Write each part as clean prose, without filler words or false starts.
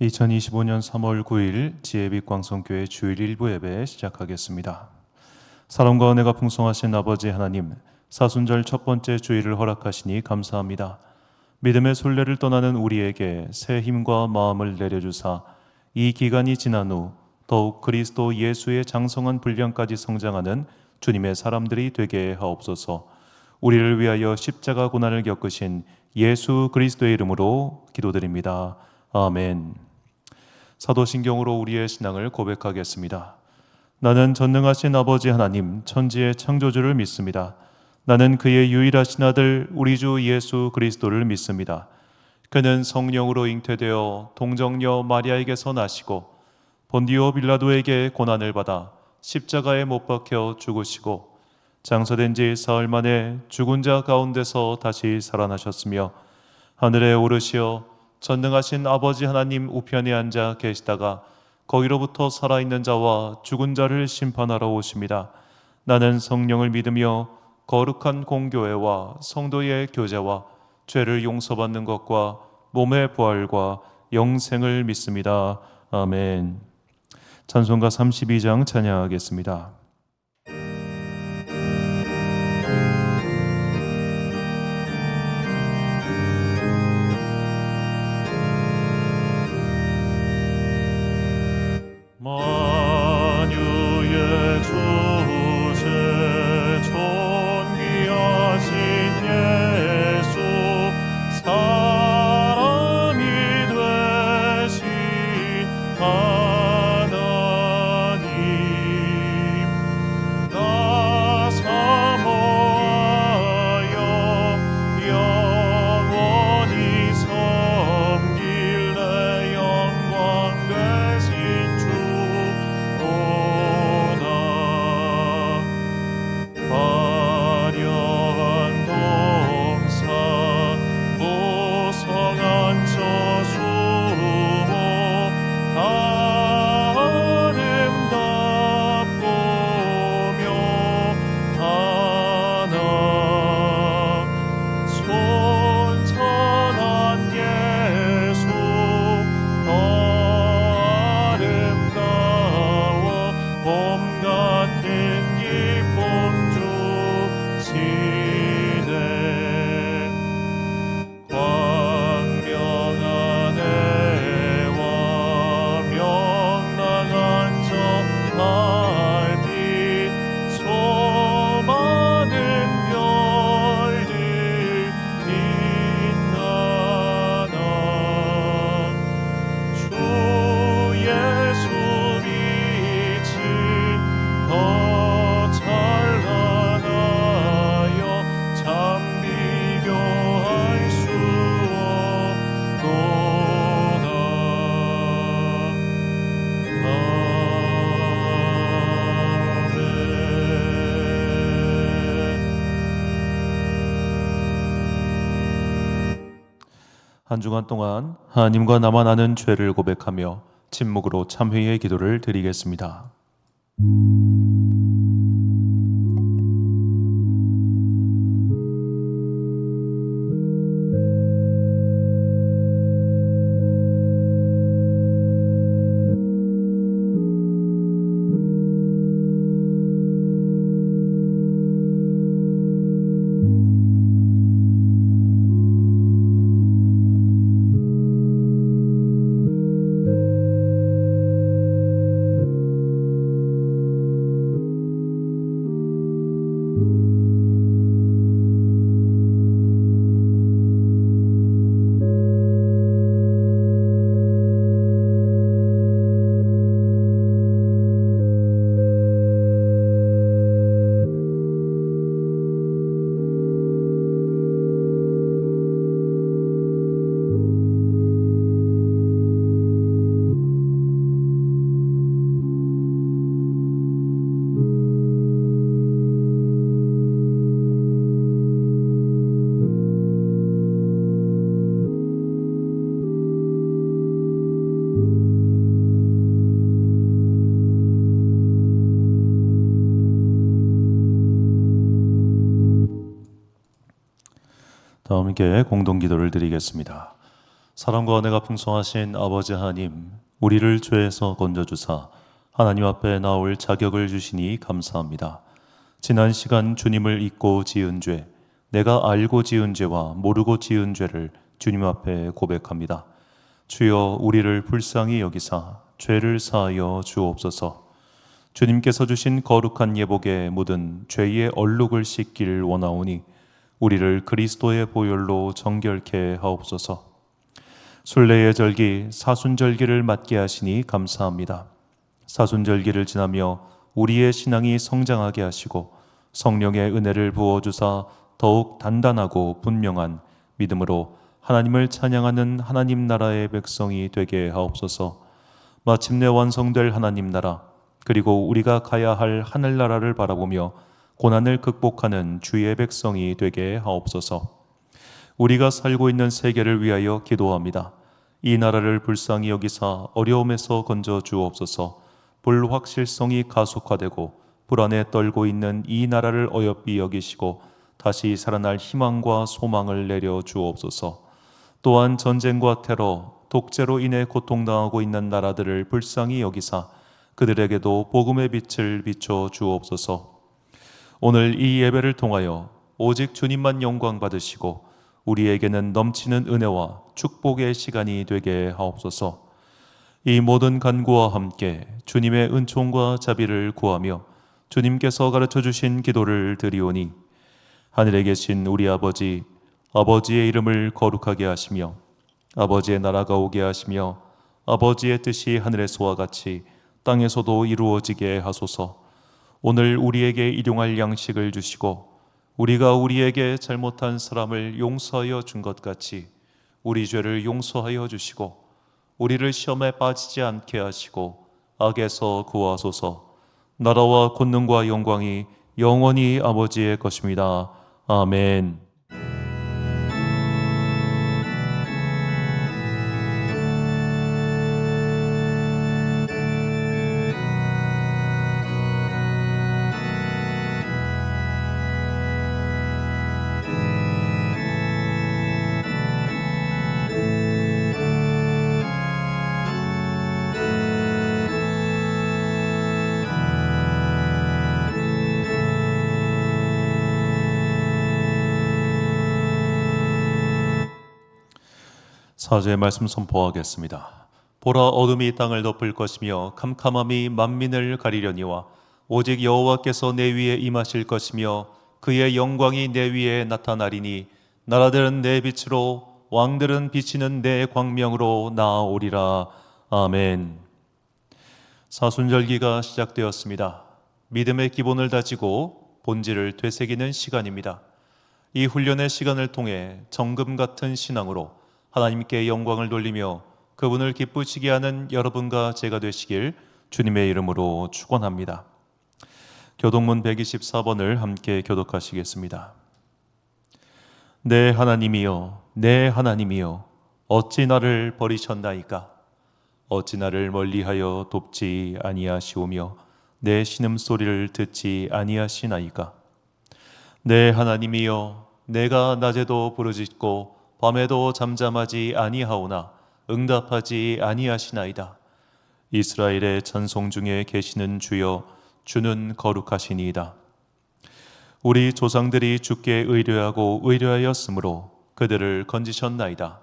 2025년 3월 9일 지혜빛 광성교회 주일 일부 예배 시작하겠습니다. 사랑과 은혜가 풍성하신 아버지 하나님, 사순절 첫 번째 주일을 허락하시니 감사합니다. 믿음의 순례를 떠나는 우리에게 새 힘과 마음을 내려주사 이 기간이 지난 후 더욱 그리스도 예수의 장성한 분량까지 성장하는 주님의 사람들이 되게 하옵소서. 우리를 위하여 십자가 고난을 겪으신 예수 그리스도의 이름으로 기도드립니다. 아멘. 사도신경으로 우리의 신앙을 고백하겠습니다. 나는 전능하신 아버지 하나님, 천지의 창조주를 믿습니다. 나는 그의 유일하신 아들 우리 주 예수 그리스도를 믿습니다. 그는 성령으로 잉태되어 동정녀 마리아에게서 나시고 본디오 빌라도에게 고난을 받아 십자가에 못 박혀 죽으시고 장사된 지 사흘 만에 죽은 자 가운데서 다시 살아나셨으며 하늘에 오르시어 전능하신 아버지 하나님 우편에 앉아 계시다가 거기로부터 살아있는 자와 죽은 자를 심판하러 오십니다. 나는 성령을 믿으며 거룩한 공교회와 성도의 교제와 죄를 용서받는 것과 몸의 부활과 영생을 믿습니다. 아멘. 찬송가 32장 찬양하겠습니다. 만유의 주제 존귀하신 예수 사람이 되신 하나님 나 사모하여 영원히 섬길래 영광 되신 화려한 동산 보성한 저수모 아름답고 묘하나 손천한 예수 더 아름다워 봄 같은 기쁨 주시네 광명한 해와 명랑한 저 달빛 수많은 별들 빛나나 주 예수 빛이 더 찬란하여 참 비교할 수 없도다. 한 주간 동안 하나님과 나만 아는 죄를 고백하며 침묵으로 참회의 기도를 드리겠습니다. 다 함께 공동기도를 드리겠습니다. 사랑과 은혜가 풍성하신 아버지 하나님, 우리를 죄에서 건져주사 하나님 앞에 나올 자격을 주시니 감사합니다. 지난 시간 주님을 잊고 지은 죄, 내가 알고 지은 죄와 모르고 지은 죄를 주님 앞에 고백합니다. 주여, 우리를 불쌍히 여기사 죄를 사하여 주옵소서. 주님께서 주신 거룩한 예복에 묻은 죄의 얼룩을 씻길 원하오니 우리를 그리스도의 보혈로 정결케 하옵소서. 순례의 절기 사순절기를 맞게 하시니 감사합니다. 사순절기를 지나며 우리의 신앙이 성장하게 하시고 성령의 은혜를 부어주사 더욱 단단하고 분명한 믿음으로 하나님을 찬양하는 하나님 나라의 백성이 되게 하옵소서. 마침내 완성될 하나님 나라, 그리고 우리가 가야 할 하늘나라를 바라보며 고난을 극복하는 주의 백성이 되게 하옵소서. 우리가 살고 있는 세계를 위하여 기도합니다. 이 나라를 불쌍히 여기사 어려움에서 건져 주옵소서. 불확실성이 가속화되고 불안에 떨고 있는 이 나라를 어여삐 여기시고 다시 살아날 희망과 소망을 내려 주옵소서. 또한 전쟁과 테러, 독재로 인해 고통당하고 있는 나라들을 불쌍히 여기사 그들에게도 복음의 빛을 비춰 주옵소서. 오늘 이 예배를 통하여 오직 주님만 영광 받으시고 우리에게는 넘치는 은혜와 축복의 시간이 되게 하옵소서. 이 모든 간구와 함께 주님의 은총과 자비를 구하며 주님께서 가르쳐 주신 기도를 드리오니, 하늘에 계신 우리 아버지, 아버지의 이름을 거룩하게 하시며 아버지의 나라가 오게 하시며 아버지의 뜻이 하늘에서와 같이 땅에서도 이루어지게 하소서. 오늘 우리에게 일용할 양식을 주시고 우리가 우리에게 잘못한 사람을 용서하여 준 것 같이 우리 죄를 용서하여 주시고 우리를 시험에 빠지지 않게 하시고 악에서 구하소서. 나라와 권능과 영광이 영원히 아버지의 것입니다. 아멘. 사제의 말씀 선포하겠습니다. 보라, 어둠이 땅을 덮을 것이며 캄캄함이 만민을 가리려니와 오직 여호와께서 내 위에 임하실 것이며 그의 영광이 내 위에 나타나리니 나라들은 내 빛으로 왕들은 비치는 내 광명으로 나아오리라. 아멘. 사순절기가 시작되었습니다. 믿음의 기본을 다지고 본질을 되새기는 시간입니다. 이 훈련의 시간을 통해 정금 같은 신앙으로 하나님께 영광을 돌리며 그분을 기쁘시게 하는 여러분과 제가 되시길 주님의 이름으로 축원합니다. 교독문 124번을 함께 교독하시겠습니다. 내 하나님이여, 내 하나님이여, 어찌 나를 버리셨나이까? 어찌 나를 멀리하여 돕지 아니하시오며 내 신음소리를 듣지 아니하시나이까? 내 하나님이여, 내가 낮에도 부르짖고 밤에도 잠잠하지 아니하오나 응답하지 아니하시나이다. 이스라엘의 찬송 중에 계시는 주여, 주는 거룩하시니이다. 우리 조상들이 주께 의뢰하고 의뢰하였으므로 그들을 건지셨나이다.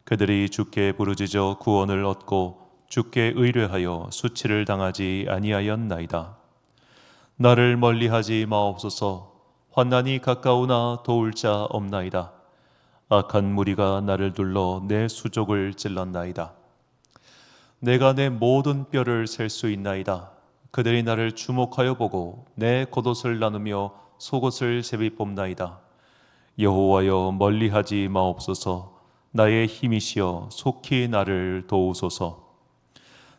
그들이 주께 부르짖어 구원을 얻고 주께 의뢰하여 수치를 당하지 아니하였나이다. 나를 멀리하지 마옵소서. 환난이 가까우나 도울 자 없나이다. 악한 무리가 나를 둘러 내 수족을 찔렀나이다. 내가 내 모든 뼈를 셀 수 있나이다. 그들이 나를 주목하여 보고 내 겉옷을 나누며 속옷을 제비 뽑나이다. 여호와여, 멀리하지 마옵소서. 나의 힘이시여 속히 나를 도우소서.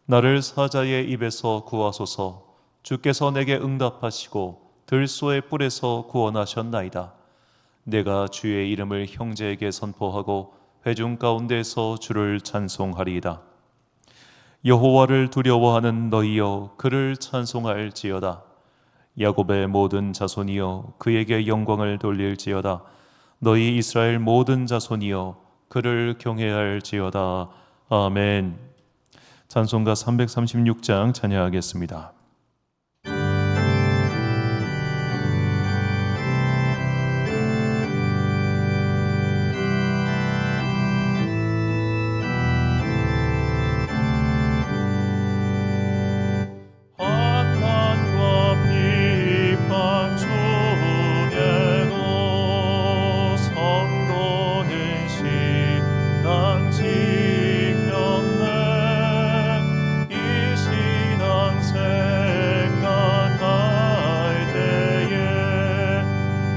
나를 사자의 입에서 구하소서. 주께서 내게 응답하시고 들소의 뿔에서 구원하셨나이다. 내가 주의 이름을 형제에게 선포하고 회중 가운데서 주를 찬송하리이다. 여호와를 두려워하는 너희여, 그를 찬송할지어다. 야곱의 모든 자손이여, 그에게 영광을 돌릴지어다. 너희 이스라엘 모든 자손이여, 그를 경외할지어다. 아멘. 찬송가 336장 찬양하겠습니다. 환난과 비방 중에도 성도는 신앙 지켰네. 이 신앙 생각할 때에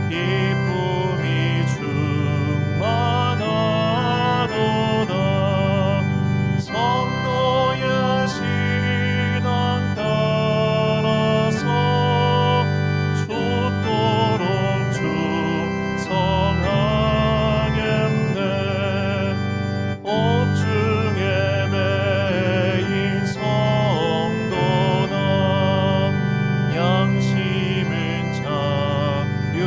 기쁨이 충만하도다. 성도의 신앙 따라서 죽도록 충성하겠네. 옥중에 매인 성도나 양심은 자유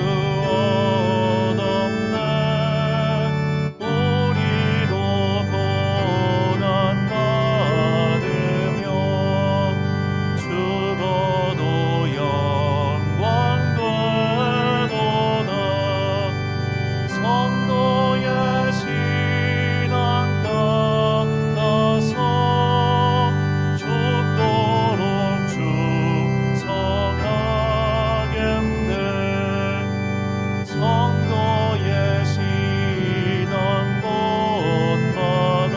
얻었네. 우리도 고난 받으며 죽어도 영광 되도다. 성도의 신앙 따라서 죽도록 충성하겠네. 성도의 신앙 본받아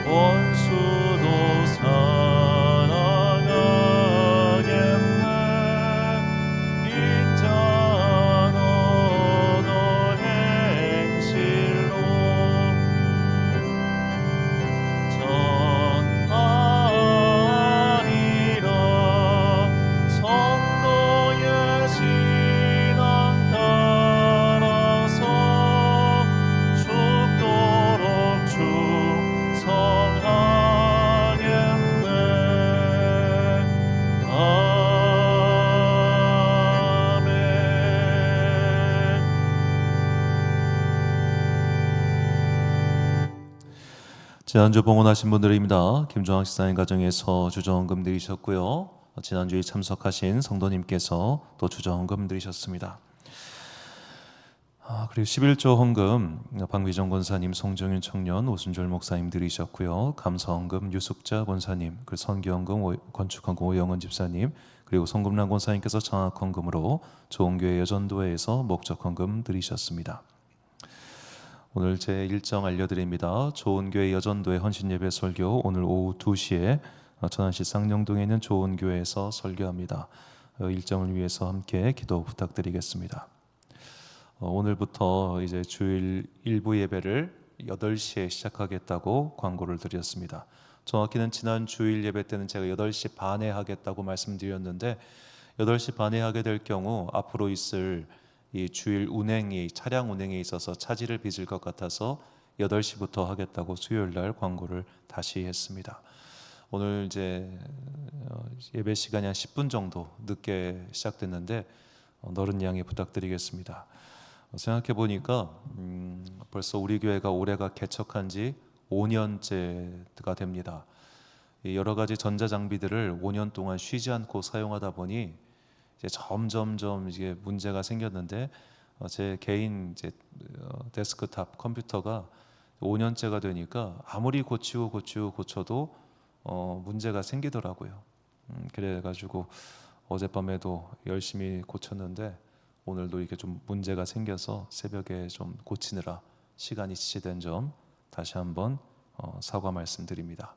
원수도 사랑하겠네. 인자 너도 행실로 전하리라. 성도의 신앙 따라서 죽도록 충성하겠네. 아멘. 지난주 봉헌하신 분들입니다. 김종학 집사님 가정에서 주정헌금 드리셨고요. 지난주에 참석하신 성도님께서 또 주정헌금 드리셨습니다. 그리고 11조 헌금 박미정 권사님, 송정윤 청년, 오순절 목사님 드리셨고요. 감사헌금 유숙자 권사님, 그리고 선교헌금, 건축헌금 오영은 집사님, 그리고 송금란 권사님께서 장학헌금으로 좋은교회 여전도회에서 목적헌금 드리셨습니다. 오늘 제 일정 알려드립니다. 좋은교회 여전도회 헌신예배 설교 오늘 오후 2시에 천안시 쌍용동에 있는 좋은교회에서 설교합니다. 일정을 위해서 함께 기도 부탁드리겠습니다. 오늘부터 이제 주일 일부 예배를 8시에 시작하겠다고 광고를 드렸습니다. 정확히는 지난 주일 예배 때는 제가 8시 반에 하겠다고 말씀드렸는데 8시 반에 하게 될 경우 앞으로 있을 이 주일 차량 운행에 있어서 차질을 빚을 것 같아서 8시부터 하겠다고 수요일 날 광고를 다시 했습니다. 오늘 이제 예배 시간이 한 10분 정도 늦게 시작됐는데 너른 양해 부탁드리겠습니다. 생각해 보니까 벌써 우리 교회가 올해가 개척한 지 5년째가 됩니다. 여러 가지 전자장비들을 5년 동안 쉬지 않고 사용하다 보니 이제 점점점 이게 문제가 생겼는데 제 개인 데스크탑 컴퓨터가 5년째가 되니까 아무리 고쳐도 문제가 생기더라고요. 그래가지고 어젯밤에도 열심히 고쳤는데 오늘도 이게 좀 문제가 생겨서 새벽에 좀 고치느라 시간이 지체된 점 다시 한번 사과 말씀드립니다.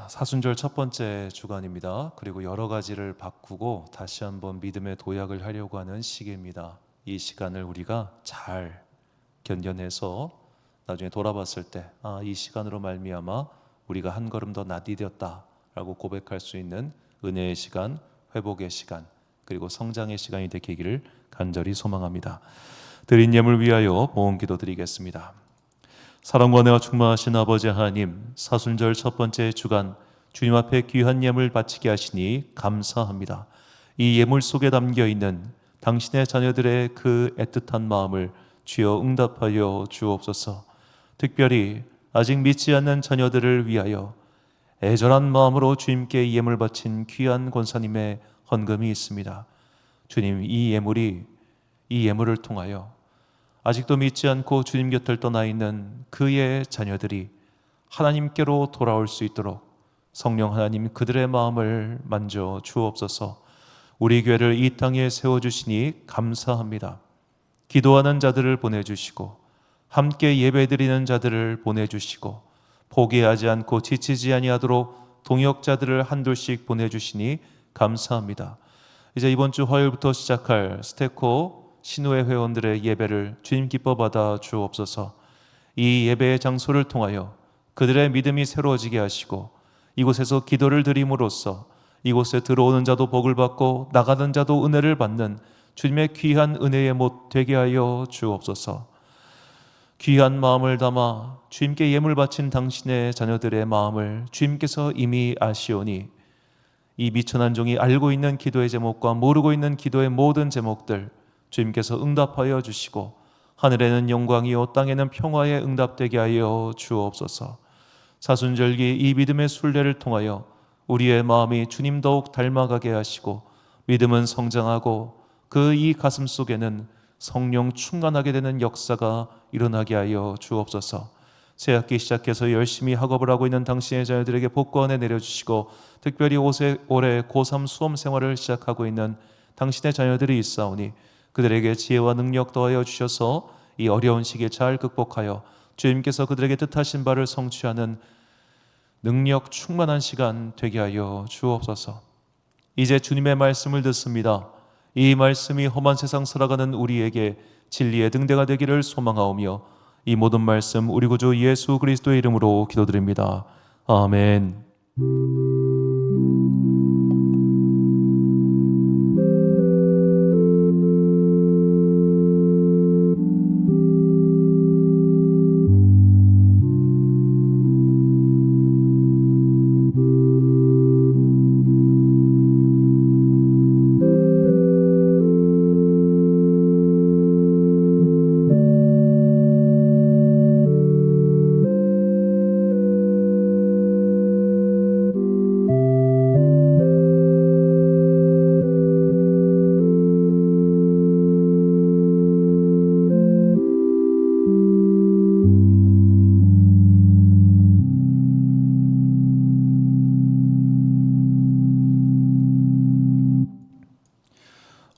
사순절 첫 번째 주간입니다. 그리고 여러 가지를 바꾸고 다시 한번 믿음의 도약을 하려고 하는 시기입니다. 이 시간을 우리가 잘 견뎌내서 나중에 돌아봤을 때 이 시간으로 말미암아 우리가 한 걸음 더 나디뎠다라고 고백할 수 있는 은혜의 시간, 회복의 시간, 그리고 성장의 시간이 되기를 간절히 소망합니다. 드린 예물 위하여 봉헌기도 드리겠습니다. 사랑과 은혜가 충만하신 아버지 하나님, 사순절 첫 번째 주간 주님 앞에 귀한 예물 바치게 하시니 감사합니다. 이 예물 속에 담겨 있는 당신의 자녀들의 그 애틋한 마음을 주여 응답하여 주옵소서. 특별히 아직 믿지 않는 자녀들을 위하여 애절한 마음으로 주님께 예물 바친 귀한 권사님의 헌금이 있습니다. 주님, 이 예물을 통하여 아직도 믿지 않고 주님 곁을 떠나 있는 그의 자녀들이 하나님께로 돌아올 수 있도록 성령 하나님 그들의 마음을 만져 주옵소서. 우리 교회를 이 땅에 세워주시니 감사합니다. 기도하는 자들을 보내주시고 함께 예배드리는 자들을 보내주시고 포기하지 않고 지치지 아니하도록 동역자들을 한둘씩 보내주시니 감사합니다. 이제 이번 주 화요일부터 시작할 스테코 신우회 회원들의 예배를 주님 기뻐 받아 주옵소서. 이 예배의 장소를 통하여 그들의 믿음이 새로워지게 하시고 이곳에서 기도를 드림으로써 이곳에 들어오는 자도 복을 받고 나가는 자도 은혜를 받는 주님의 귀한 은혜의 못 되게 하여 주옵소서. 귀한 마음을 담아 주님께 예물 바친 당신의 자녀들의 마음을 주님께서 이미 아시오니 이 미천한 종이 알고 있는 기도의 제목과 모르고 있는 기도의 모든 제목들 주님께서 응답하여 주시고 하늘에는 영광이요 땅에는 평화에 응답되게 하여 주옵소서. 사순절기 이 믿음의 순례를 통하여 우리의 마음이 주님 더욱 닮아가게 하시고 믿음은 성장하고 그 이 가슴 속에는 성령 충만하게 되는 역사가 일어나게 하여 주옵소서. 새학기 시작해서 열심히 학업을 하고 있는 당신의 자녀들에게 복권에 내려주시고 특별히 올해 고3 수험 생활을 시작하고 있는 당신의 자녀들이 있사오니 그들에게 지혜와 능력 더하여 주셔서 이 어려운 시기에 잘 극복하여 주님께서 그들에게 뜻하신 바를 성취하는 능력 충만한 시간 되게 하여 주옵소서. 이제 주님의 말씀을 듣습니다. 이 말씀이 험한 세상 살아가는 우리에게 진리의 등대가 되기를 소망하오며 이 모든 말씀 우리 구주 예수 그리스도의 이름으로 기도드립니다. 아멘.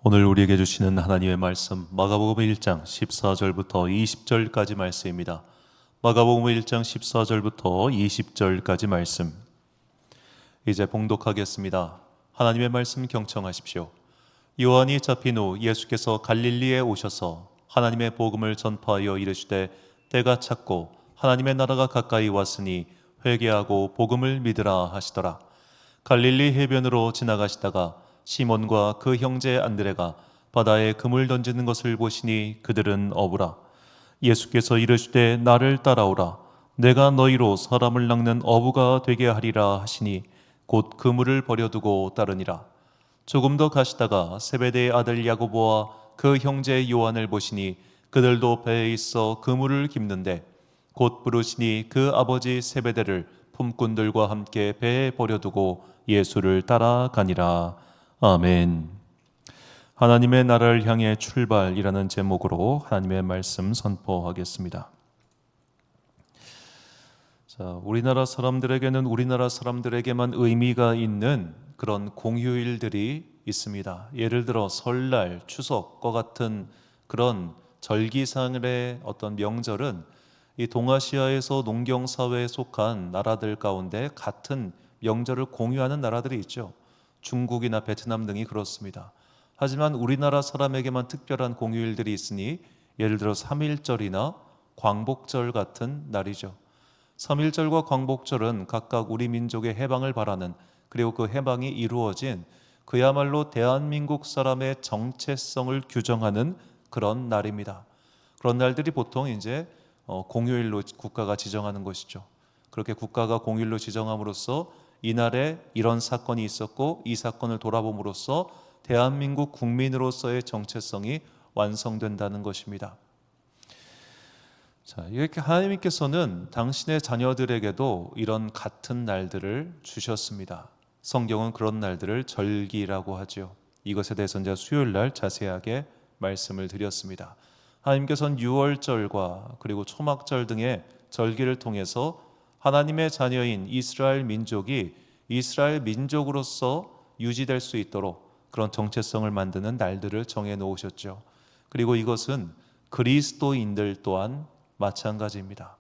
오늘 우리에게 주시는 하나님의 말씀 마가복음 1장 14절부터 20절까지 말씀입니다. 마가복음 1장 14절부터 20절까지 말씀 이제 봉독하겠습니다. 하나님의 말씀 경청하십시오. 요한이 잡힌 후 예수께서 갈릴리에 오셔서 하나님의 복음을 전파하여 이르시되 때가 찼고 하나님의 나라가 가까이 왔으니 회개하고 복음을 믿으라 하시더라. 갈릴리 해변으로 지나가시다가 시몬과 그 형제 안드레가 바다에 금을 던지는 것을 보시니 그들은 어부라. 예수께서 이르시되 나를 따라오라. 내가 너희로 사람을 낚는 어부가 되게 하리라 하시니 곧 그물을 버려두고 따르니라. 조금 더 가시다가 세베대의 아들 야고보와 그 형제 요한을 보시니 그들도 배에 있어 그물을 깁는데 곧 부르시니 그 아버지 세베대를 품꾼들과 함께 배에 버려두고 예수를 따라가니라. 아멘. 하나님의 나라를 향해 출발이라는 제목으로 하나님의 말씀 선포하겠습니다. 자, 우리나라 사람들에게만 의미가 있는 그런 공휴일들이 있습니다. 예를 들어 설날, 추석과 같은 그런 절기상의 어떤 명절은 이 동아시아에서 농경사회에 속한 나라들 가운데 같은 명절을 공유하는 나라들이 있죠. 중국이나 베트남 등이 그렇습니다. 하지만 우리나라 사람에게만 특별한 공휴일들이 있으니 예를 들어 3.1절이나 광복절 같은 날이죠. 3.1절과 광복절은 각각 우리 민족의 해방을 바라는 그리고 그 해방이 이루어진 그야말로 대한민국 사람의 정체성을 규정하는 그런 날입니다. 그런 날들이 보통 이제 공휴일로 국가가 지정하는 것이죠. 그렇게 국가가 공휴일로 지정함으로써 이날에 이런 사건이 있었고 이 사건을 돌아봄으로써 대한민국 국민으로서의 정체성이 완성된다는 것입니다. 자, 이렇게 하나님께서는 당신의 자녀들에게도 이런 같은 날들을 주셨습니다. 성경은 그런 날들을 절기라고 하죠. 이것에 대해서 이제 수요일 날 자세하게 말씀을 드렸습니다. 하나님께서는 유월절과 그리고 초막절 등의 절기를 통해서 하나님의 자녀인 이스라엘 민족이 이스라엘 민족으로서 유지될 수 있도록 그런 정체성을 만드는 날들을 정해 놓으셨죠. 그리고 이것은 그리스도인들 또한 마찬가지입니다.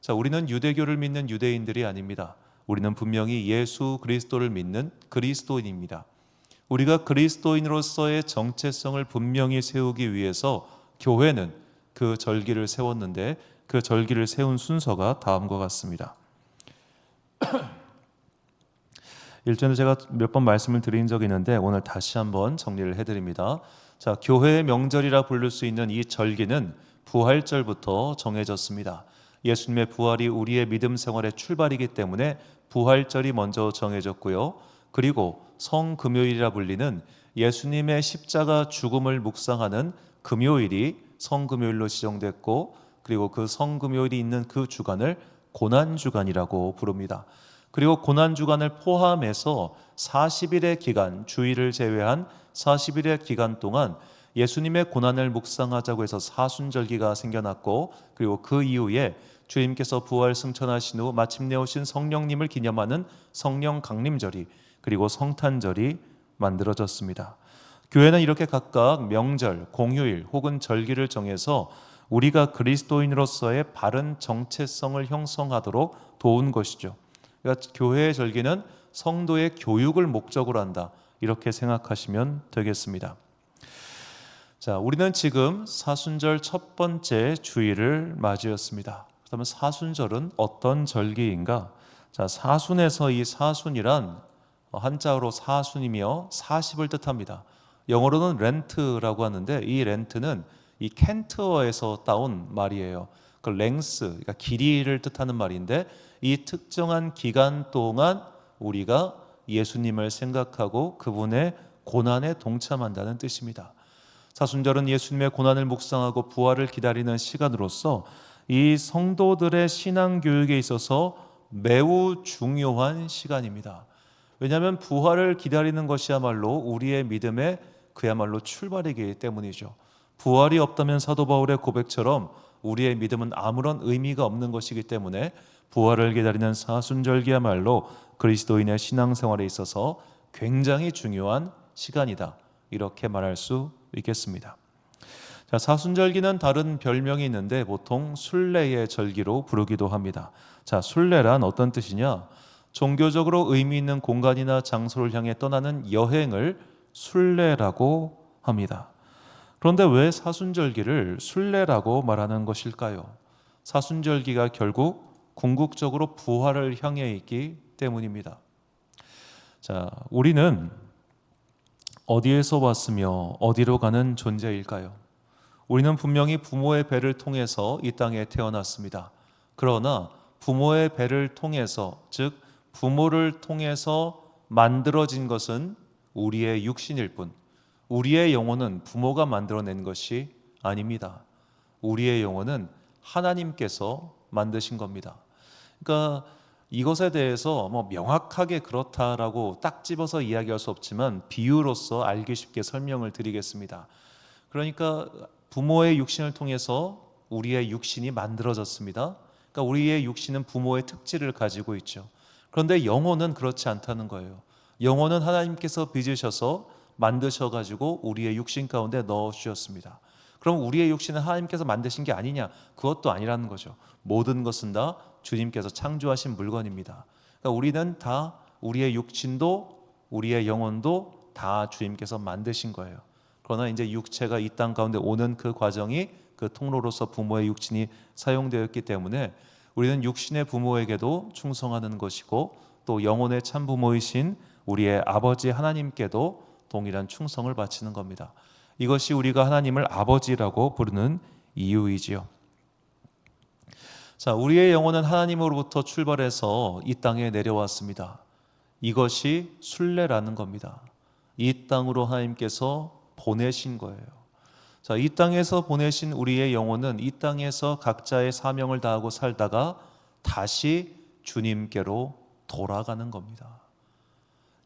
자, 우리는 유대교를 믿는 유대인들이 아닙니다. 우리는 분명히 예수 그리스도를 믿는 그리스도인입니다. 우리가 그리스도인으로서의 정체성을 분명히 세우기 위해서 교회는 그 절기를 세웠는데 그 절기를 세운 순서가 다음과 같습니다. 일전에 제가 몇 번 말씀을 드린 적이 있는데 오늘 다시 한번 정리를 해드립니다. 자, 교회의 명절이라 부를 수 있는 이 절기는 부활절부터 정해졌습니다. 예수님의 부활이 우리의 믿음 생활의 출발이기 때문에 부활절이 먼저 정해졌고요. 그리고 성금요일이라 불리는 예수님의 십자가 죽음을 묵상하는 금요일이 성금요일로 지정됐고, 그리고 그 성금요일이 있는 그 주간을 고난주간이라고 부릅니다. 그리고 고난주간을 포함해서 40일의 기간, 주일을 제외한 40일의 기간 동안 예수님의 고난을 묵상하자고 해서 사순절기가 생겨났고, 그리고 그 이후에 주님께서 부활 승천하신 후 마침내 오신 성령님을 기념하는 성령 강림절이, 그리고 성탄절이 만들어졌습니다. 교회는 이렇게 각각 명절, 공휴일 혹은 절기를 정해서 우리가 그리스도인으로서의 바른 정체성을 형성하도록 도운 것이죠. 그러니까 교회의 절기는 성도의 교육을 목적으로 한다, 이렇게 생각하시면 되겠습니다. 자, 우리는 지금 사순절 첫 번째 주일을 맞이했습니다. 그렇다면 사순절은 어떤 절기인가? 자, 사순에서 이 사순이란 한자어로 사순이며 40을 뜻합니다. 영어로는 렌트라고 하는데 이 렌트는 이 켄트어에서 따온 말이에요. 그 랭스, 그러니까 길이를 뜻하는 말인데 이 특정한 기간 동안 우리가 예수님을 생각하고 그분의 고난에 동참한다는 뜻입니다. 사순절은 예수님의 고난을 묵상하고 부활을 기다리는 시간으로서 이 성도들의 신앙 교육에 있어서 매우 중요한 시간입니다. 왜냐하면 부활을 기다리는 것이야말로 우리의 믿음의 그야말로 출발이기 때문이죠. 부활이 없다면 사도 바울의 고백처럼 우리의 믿음은 아무런 의미가 없는 것이기 때문에 부활을 기다리는 사순절기야말로 그리스도인의 신앙생활에 있어서 굉장히 중요한 시간이다, 이렇게 말할 수 있겠습니다. 자, 사순절기는 다른 별명이 있는데 보통 순례의 절기로 부르기도 합니다. 자, 순례란 어떤 뜻이냐? 종교적으로 의미 있는 공간이나 장소를 향해 떠나는 여행을 순례라고 합니다. 그런데 왜 사순절기를 순례라고 말하는 것일까요? 사순절기가 결국 궁극적으로 부활을 향해 있기 때문입니다. 자, 우리는 어디에서 왔으며 어디로 가는 존재일까요? 우리는 분명히 부모의 배를 통해서 이 땅에 태어났습니다. 그러나 부모의 배를 통해서, 즉 부모를 통해서 만들어진 것은 우리의 육신일 뿐, 우리의 영혼은 부모가 만들어낸 것이 아닙니다. 우리의 영혼은 하나님께서 만드신 겁니다. 그러니까 이것에 대해서 명확하게 그렇다라고 딱 집어서 이야기할 수 없지만 비유로서 알기 쉽게 설명을 드리겠습니다. 그러니까 부모의 육신을 통해서 우리의 육신이 만들어졌습니다. 그러니까 우리의 육신은 부모의 특질을 가지고 있죠. 그런데 영혼은 그렇지 않다는 거예요. 영혼은 하나님께서 빚으셔서 만드셔가지고 우리의 육신 가운데 넣어주셨습니다. 그럼 우리의 육신은 하나님께서 만드신 게 아니냐? 그것도 아니라는 거죠. 모든 것은 다 주님께서 창조하신 물건입니다. 그러니까 우리는 다, 우리의 육신도 우리의 영혼도 다 주님께서 만드신 거예요. 그러나 이제 육체가 이 땅 가운데 오는 그 과정이 그 통로로서 부모의 육신이 사용되었기 때문에 우리는 육신의 부모에게도 충성하는 것이고 또 영혼의 참 부모이신 우리의 아버지 하나님께도 동일한 충성을 바치는 겁니다. 이것이 우리가 하나님을 아버지라고 부르는 이유이지요. 자, 우리의 영혼은 하나님으로부터 출발해서 이 땅에 내려왔습니다. 이것이 순례라는 겁니다. 이 땅으로 하나님께서 보내신 거예요. 자, 이 땅에서 보내신 우리의 영혼은 이 땅에서 각자의 사명을 다하고 살다가 다시 주님께로 돌아가는 겁니다.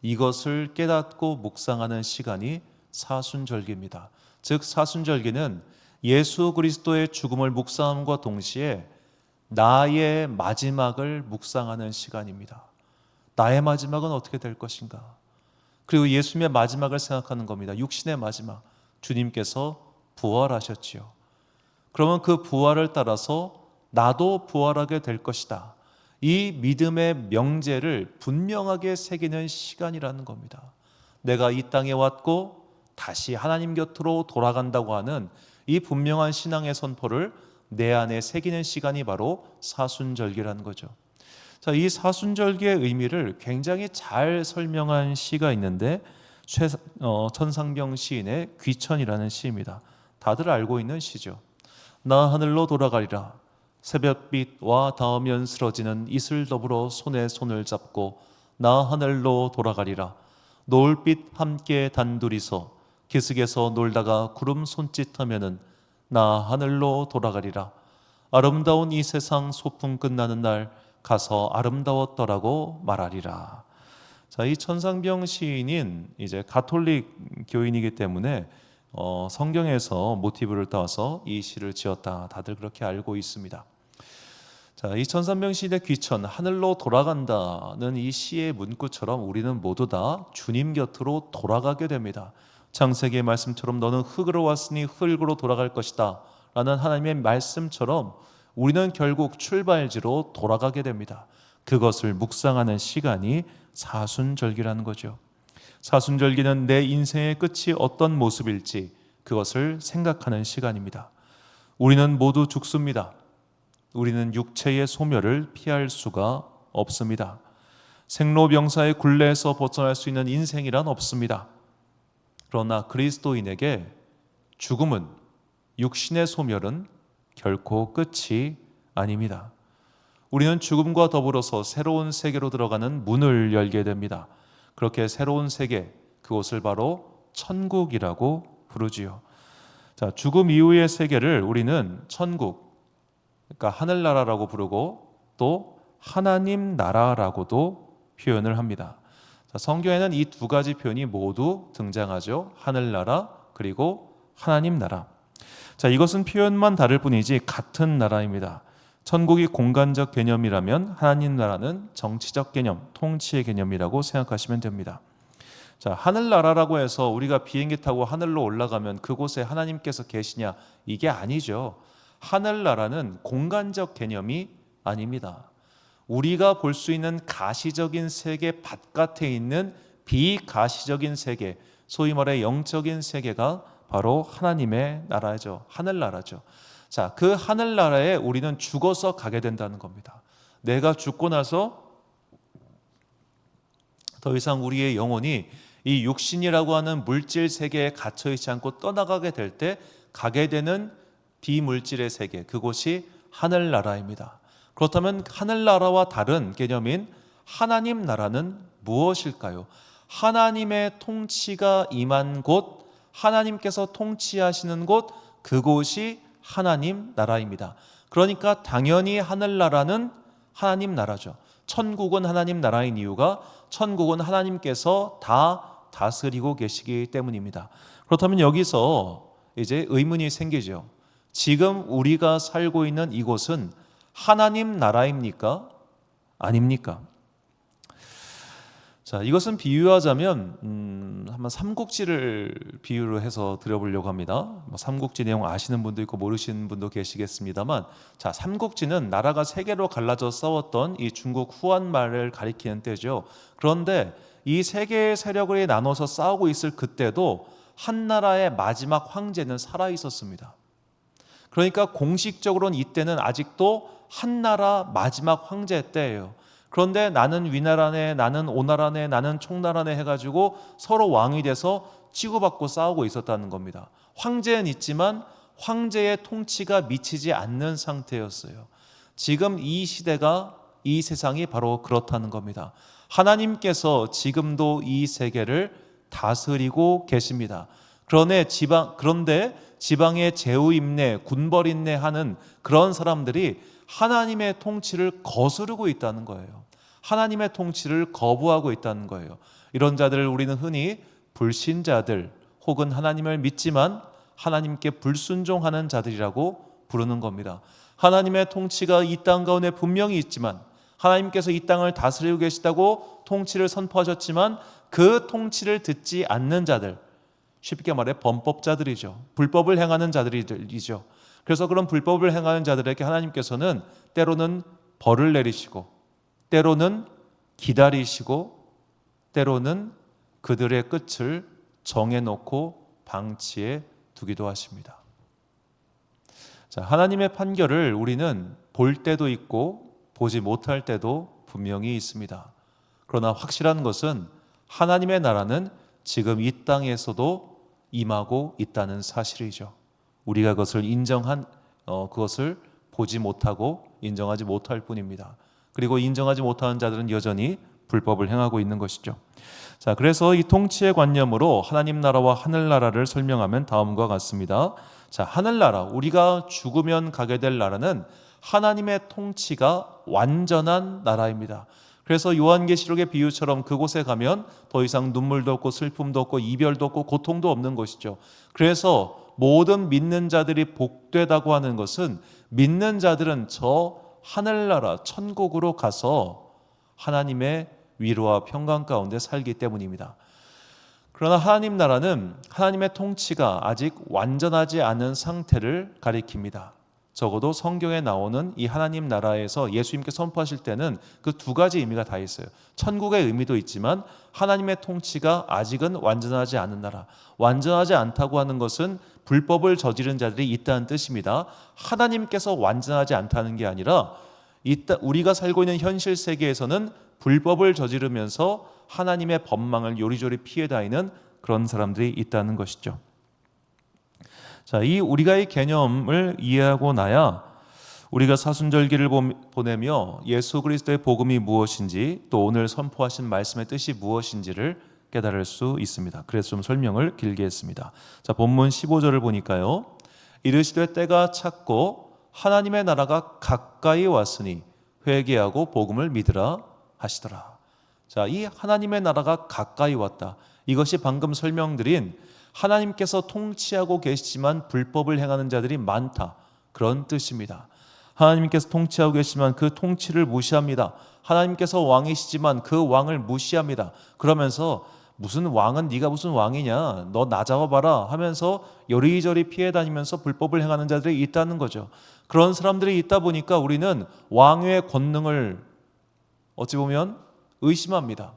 이것을 깨닫고 묵상하는 시간이 사순절기입니다. 즉 사순절기는 예수 그리스도의 죽음을 묵상함과 동시에 나의 마지막을 묵상하는 시간입니다. 나의 마지막은 어떻게 될 것인가? 그리고 예수님의 마지막을 생각하는 겁니다. 육신의 마지막. 주님께서 부활하셨지요. 그러면 그 부활을 따라서 나도 부활하게 될 것이다. 이 믿음의 명제를 분명하게 새기는 시간이라는 겁니다. 내가 이 땅에 왔고 다시 하나님 곁으로 돌아간다고 하는 이 분명한 신앙의 선포를 내 안에 새기는 시간이 바로 사순절기라는 거죠. 자, 이 사순절기의 의미를 굉장히 잘 설명한 시가 있는데 천상병 시인의 귀천이라는 시입니다. 다들 알고 있는 시죠. 나 하늘로 돌아가리라. 새벽빛와 닿으면 쓰러지는 이슬 더불어 손에 손을 잡고 나 하늘로 돌아가리라. 노을빛 함께 단둘이서 기슭에서 놀다가 구름 손짓하면은 나 하늘로 돌아가리라. 아름다운 이 세상 소풍 끝나는 날 가서 아름다웠더라고 말하리라. 자, 이 천상병 시인인 이제 가톨릭 교인이기 때문에 성경에서 모티브를 따서 이 시를 지었다. 다들 그렇게 알고 있습니다. 자, 이 천상병 시인의 귀천, 하늘로 돌아간다는 이 시의 문구처럼 우리는 모두 다 주님 곁으로 돌아가게 됩니다. 창세기의 말씀처럼 너는 흙으로 왔으니 흙으로 돌아갈 것이다 라는 하나님의 말씀처럼 우리는 결국 출발지로 돌아가게 됩니다. 그것을 묵상하는 시간이 사순절기라는 거죠. 사순절기는 내 인생의 끝이 어떤 모습일지 그것을 생각하는 시간입니다. 우리는 모두 죽습니다. 우리는 육체의 소멸을 피할 수가 없습니다. 생로병사의 굴레에서 벗어날 수 있는 인생이란 없습니다. 그러나 그리스도인에게 죽음은, 육신의 소멸은 결코 끝이 아닙니다. 우리는 죽음과 더불어서 새로운 세계로 들어가는 문을 열게 됩니다. 그렇게 새로운 세계, 그곳을 바로 천국이라고 부르지요. 자, 죽음 이후의 세계를 우리는 천국, 그러니까 하늘나라라고 부르고 또 하나님 나라라고도 표현을 합니다. 자, 성경에는 이 두 가지 표현이 모두 등장하죠. 하늘나라 그리고 하나님 나라. 자, 이것은 표현만 다를 뿐이지 같은 나라입니다. 천국이 공간적 개념이라면 하나님 나라는 정치적 개념, 통치의 개념이라고 생각하시면 됩니다. 자, 하늘나라라고 해서 우리가 비행기 타고 하늘로 올라가면 그곳에 하나님께서 계시냐? 이게 아니죠. 하늘나라는 공간적 개념이 아닙니다. 우리가 볼 수 있는 가시적인 세계 바깥에 있는 비가시적인 세계, 소위 말해 영적인 세계가 바로 하나님의 나라죠. 하늘나라죠. 자, 그 하늘나라에 우리는 죽어서 가게 된다는 겁니다. 내가 죽고 나서 더 이상 우리의 영혼이 이 육신이라고 하는 물질 세계에 갇혀 있지 않고 떠나가게 될 때 가게 되는 비물질의 세계, 그곳이 하늘나라입니다. 그렇다면 하늘나라와 다른 개념인 하나님 나라는 무엇일까요? 하나님의 통치가 임한 곳, 하나님께서 통치하시는 곳, 그곳이 하나님 나라입니다. 그러니까 당연히 하늘나라는 하나님 나라죠. 천국은 하나님 나라인 이유가 천국은 하나님께서 다 다스리고 계시기 때문입니다. 그렇다면 여기서 이제 의문이 생기죠. 지금 우리가 살고 있는 이곳은 하나님 나라입니까? 아닙니까? 자, 이것은 비유하자면 한번 삼국지를 비유로 해서 드려보려고 합니다. 삼국지 내용 아시는 분도 있고 모르시는 분도 계시겠습니다만, 자, 삼국지는 나라가 세 개로 갈라져 싸웠던 이 중국 후한 말을 가리키는 때죠. 그런데 이 세 개의 세력을 나눠서 싸우고 있을 그때도 한 나라의 마지막 황제는 살아 있었습니다. 그러니까 공식적으로는 이때는 아직도 한 나라 마지막 황제 때예요. 그런데 나는 위나라네, 나는 오나라네, 나는 총나라네 해가지고 서로 왕이 돼서 치고받고 싸우고 있었다는 겁니다. 황제는 있지만 황제의 통치가 미치지 않는 상태였어요. 지금 이 시대가, 이 세상이 바로 그렇다는 겁니다. 하나님께서 지금도 이 세계를 다스리고 계십니다. 그런데 지방의 제후 인내, 군벌 인내하는 그런 사람들이 하나님의 통치를 거스르고 있다는 거예요. 하나님의 통치를 거부하고 있다는 거예요. 이런 자들을 우리는 흔히 불신자들 혹은 하나님을 믿지만 하나님께 불순종하는 자들이라고 부르는 겁니다. 하나님의 통치가 이 땅 가운데 분명히 있지만 하나님께서 이 땅을 다스리고 계시다고 통치를 선포하셨지만 그 통치를 듣지 않는 자들, 쉽게 말해 범법자들이죠. 불법을 행하는 자들이죠. 그래서 그런 불법을 행하는 자들에게 하나님께서는 때로는 벌을 내리시고 때로는 기다리시고 때로는 그들의 끝을 정해놓고 방치해 두기도 하십니다. 자, 하나님의 판결을 우리는 볼 때도 있고 보지 못할 때도 분명히 있습니다. 그러나 확실한 것은 하나님의 나라는 지금 이 땅에서도 임하고 있다는 사실이죠. 우리가 그것을 그것을 보지 못하고 인정하지 못할 뿐입니다. 그리고 인정하지 못하는 자들은 여전히 불법을 행하고 있는 것이죠. 자, 그래서 이 통치의 관념으로 하나님 나라와 하늘나라를 설명하면 다음과 같습니다. 자, 하늘나라, 우리가 죽으면 가게 될 나라는 하나님의 통치가 완전한 나라입니다. 그래서 요한계시록의 비유처럼 그곳에 가면 더 이상 눈물도 없고 슬픔도 없고 이별도 없고 고통도 없는 것이죠. 그래서 모든 믿는 자들이 복되다고 하는 것은 믿는 자들은 저 하늘나라 천국으로 가서 하나님의 위로와 평강 가운데 살기 때문입니다. 그러나 하나님 나라는 하나님의 통치가 아직 완전하지 않은 상태를 가리킵니다. 적어도 성경에 나오는 이 하나님 나라에서 예수님께 선포하실 때는 그 두 가지 의미가 다 있어요. 천국의 의미도 있지만 하나님의 통치가 아직은 완전하지 않은 나라. 완전하지 않다고 하는 것은 불법을 저지른 자들이 있다는 뜻입니다. 하나님께서 완전하지 않다는 게 아니라 우리가 살고 있는 현실 세계에서는 불법을 저지르면서 하나님의 법망을 요리조리 피해 다니는 그런 사람들이 있다는 것이죠. 자, 우리가 이 개념을 이해하고 나야 우리가 사순절기를 보내며 예수 그리스도의 복음이 무엇인지 또 오늘 선포하신 말씀의 뜻이 무엇인지를 깨달을 수 있습니다. 그래서 좀 설명을 길게 했습니다. 자, 본문 15절을 보니까요. 이르시되 때가 찼고 하나님의 나라가 가까이 왔으니 회개하고 복음을 믿으라 하시더라. 자, 이 하나님의 나라가 가까이 왔다. 이것이 방금 설명드린 하나님께서 통치하고 계시지만 불법을 행하는 자들이 많다. 그런 뜻입니다. 하나님께서 통치하고 계시지만 그 통치를 무시합니다. 하나님께서 왕이시지만 그 왕을 무시합니다. 그러면서 무슨 왕은 네가 무슨 왕이냐, 너 나 잡아봐라 하면서 요리조리 피해 다니면서 불법을 행하는 자들이 있다는 거죠. 그런 사람들이 있다 보니까 우리는 왕의 권능을 어찌 보면 의심합니다.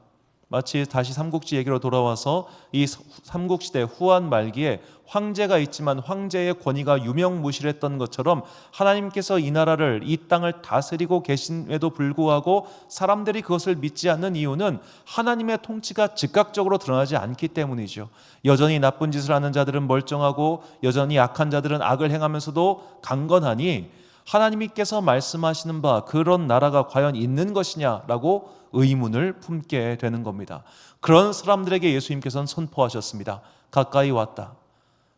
마치 다시 삼국지 얘기로 돌아와서 이 삼국시대 후한 말기에 황제가 있지만 황제의 권위가 유명무실했던 것처럼 하나님께서 이 나라를, 이 땅을 다스리고 계심에도 불구하고 사람들이 그것을 믿지 않는 이유는 하나님의 통치가 즉각적으로 드러나지 않기 때문이죠. 여전히 나쁜 짓을 하는 자들은 멀쩡하고 여전히 악한 자들은 악을 행하면서도 강건하니 하나님께서 말씀하시는 바 그런 나라가 과연 있는 것이냐라고 의문을 품게 되는 겁니다. 그런 사람들에게 예수님께서는 선포하셨습니다. 가까이 왔다.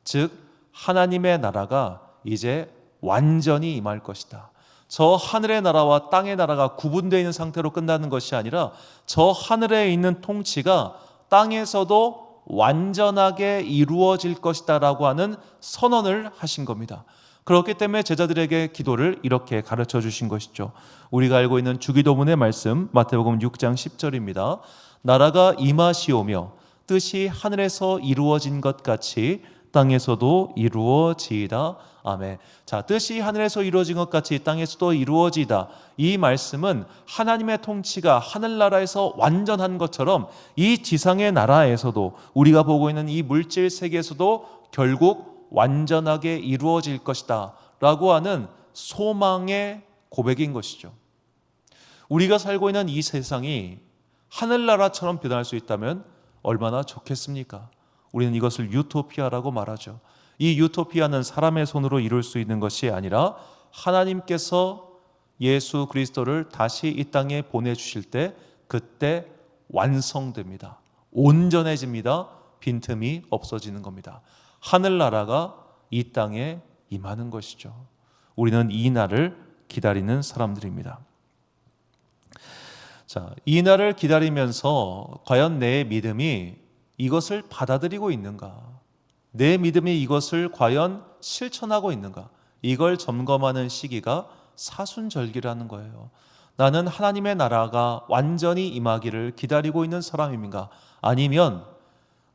즉 하나님의 나라가 이제 완전히 임할 것이다. 저 하늘의 나라와 땅의 나라가 구분되어 있는 상태로 끝나는 것이 아니라 저 하늘에 있는 통치가 땅에서도 완전하게 이루어질 것이다 라고 하는 선언을 하신 겁니다. 그렇기 때문에 제자들에게 기도를 이렇게 가르쳐 주신 것이죠. 우리가 알고 있는 주기도문의 말씀 마태복음 6장 10절입니다. 나라가 임하시오며 뜻이 하늘에서 이루어진 것 같이 땅에서도 이루어지이다. 아멘. 자, 뜻이 하늘에서 이루어진 것 같이 땅에서도 이루어지이다. 이 말씀은 하나님의 통치가 하늘나라에서 완전한 것처럼 이 지상의 나라에서도 우리가 보고 있는 이 물질 세계에서도 결국 완전하게 이루어질 것이다 라고 하는 소망의 고백인 것이죠. 우리가 살고 있는 이 세상이 하늘나라처럼 변할 수 있다면 얼마나 좋겠습니까? 우리는 이것을 유토피아라고 말하죠. 이 유토피아는 사람의 손으로 이룰 수 있는 것이 아니라 하나님께서 예수 그리스도를 다시 이 땅에 보내주실 때 그때 완성됩니다. 온전해집니다. 빈틈이 없어지는 겁니다. 하늘나라가 이 땅에 임하는 것이죠. 우리는 이 날을 기다리는 사람들입니다. 자, 이 날을 기다리면서 과연 내 믿음이 이것을 받아들이고 있는가? 내 믿음이 이것을 과연 실천하고 있는가? 이걸 점검하는 시기가 사순절기라는 거예요. 나는 하나님의 나라가 완전히 임하기를 기다리고 있는 사람인가? 아니면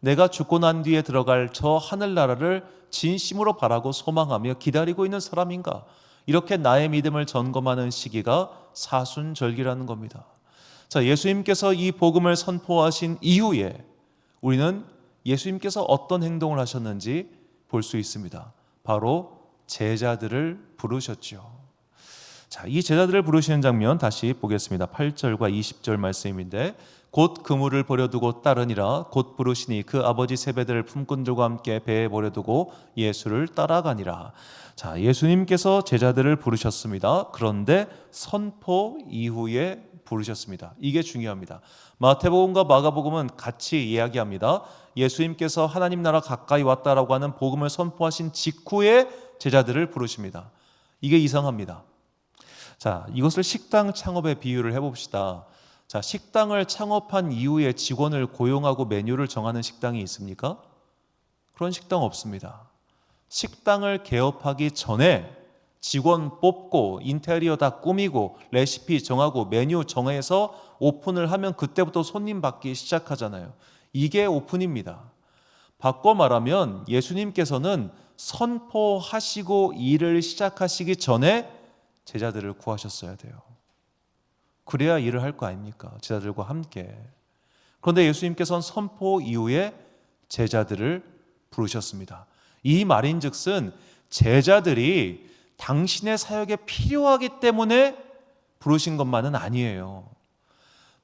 내가 죽고 난 뒤에 들어갈 저 하늘나라를 진심으로 바라고 소망하며 기다리고 있는 사람인가? 이렇게 나의 믿음을 점검하는 시기가 사순절기라는 겁니다. 자, 예수님께서 이 복음을 선포하신 이후에 우리는 예수님께서 어떤 행동을 하셨는지 볼 수 있습니다. 바로 제자들을 부르셨죠. 자, 이 제자들을 부르시는 장면 다시 보겠습니다. 8절과 20절 말씀인데 곧 그물을 버려두고 따르니라 곧 부르시니 그 아버지 세베대를 품꾼들과 함께 배에 버려두고 예수를 따라가니라. 자, 예수님께서 제자들을 부르셨습니다. 그런데 선포 이후에 부르셨습니다. 이게 중요합니다. 마태복음과 마가복음은 같이 이야기합니다. 예수님께서 하나님 나라 가까이 왔다라고 하는 복음을 선포하신 직후에 제자들을 부르십니다. 이게 이상합니다. 자, 이것을 식당 창업에 비유를 해봅시다. 자, 식당을 창업한 이후에 직원을 고용하고 메뉴를 정하는 식당이 있습니까? 그런 식당 없습니다. 식당을 개업하기 전에 직원 뽑고 인테리어 다 꾸미고 레시피 정하고 메뉴 정해서 오픈을 하면 그때부터 손님 받기 시작하잖아요. 이게 오픈입니다. 바꿔 말하면 예수님께서는 선포하시고 일을 시작하시기 전에 제자들을 구하셨어야 돼요. 그래야 일을 할 거 아닙니까? 제자들과 함께. 그런데 예수님께서는 선포 이후에 제자들을 부르셨습니다. 이 말인즉슨 제자들이 당신의 사역에 필요하기 때문에 부르신 것만은 아니에요.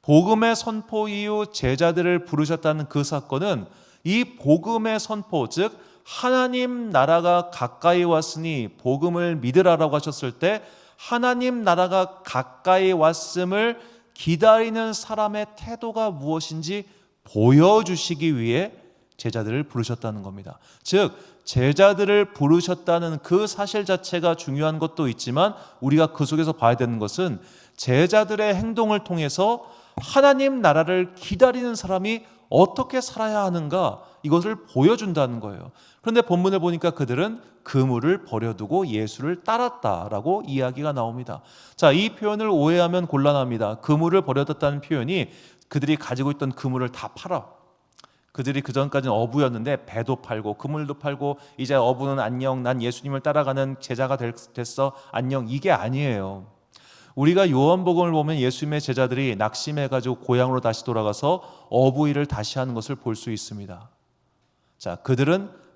복음의 선포 이후 제자들을 부르셨다는 그 사건은 이 복음의 선포, 즉 하나님 나라가 가까이 왔으니 복음을 믿으라라고 하셨을 때 하나님 나라가 가까이 왔음을 기다리는 사람의 태도가 무엇인지 보여주시기 위해 제자들을 부르셨다는 겁니다. 즉 제자들을 부르셨다는 그 사실 자체가 중요한 것도 있지만 우리가 그 속에서 봐야 되는 것은 제자들의 행동을 통해서 하나님 나라를 기다리는 사람이 어떻게 살아야 하는가 이것을 보여준다는 거예요. 그런데 본문을 보니까 그들은 그물을 버려두고 예수를 따랐다라고 이야기가 나옵니다. 자, 이 표현을 오해하면 곤란합니다. 그물을 버려뒀다는 표현이 그들이 가지고 있던 그물을 다 팔아. 그들이 그전까지는 어부였는데 배도 팔고 그물도 팔고 이제 어부는 안녕 난 예수님을 따라가는 제자가 됐어 안녕 이게 아니에요. 우리가 요한복음을 보면 예수님의 제자들이 낙심해가지고 고향으로 다시 돌아가서 어부 일을 다시 하는 것을 볼 수 있습니다. 자,